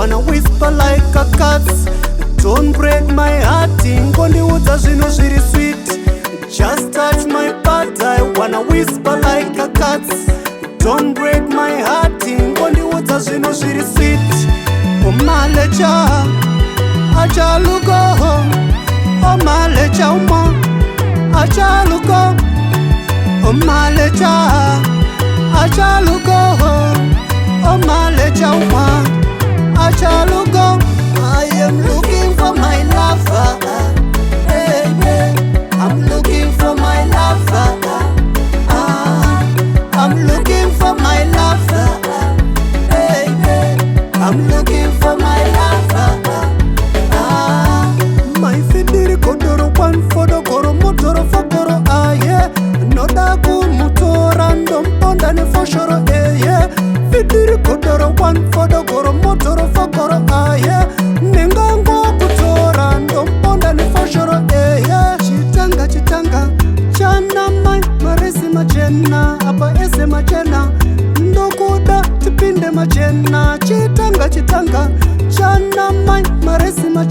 wanna whisper like a cat. Don't break my heart, ngondiudza zvinhu zviri sweet. Just touch my part, I wanna whisper like a cat. Don't break my heart, ngondiudza zvinhu zviri sweet. Omalecha achaluko, omalecha uma achaluko, omalecha achaluko, omalecha uma achaluko. I am looking for my lover, baby. I'm looking for my lover. I'm looking for my lover, baby. I'm looking for my lover. My fidiri kodoro one for the goro motoro for goro yeah. Noda ku mutora ndomponda ne for shoro yeah. Fidiri kodoro one for the goro motoro for goro yeah. Nengango kutora ndomponda ne for shoro yeah. Chitanga chana mai maresi machena apa ese machena ndokuda tipinde machena. Chitanga chana mai maresi machena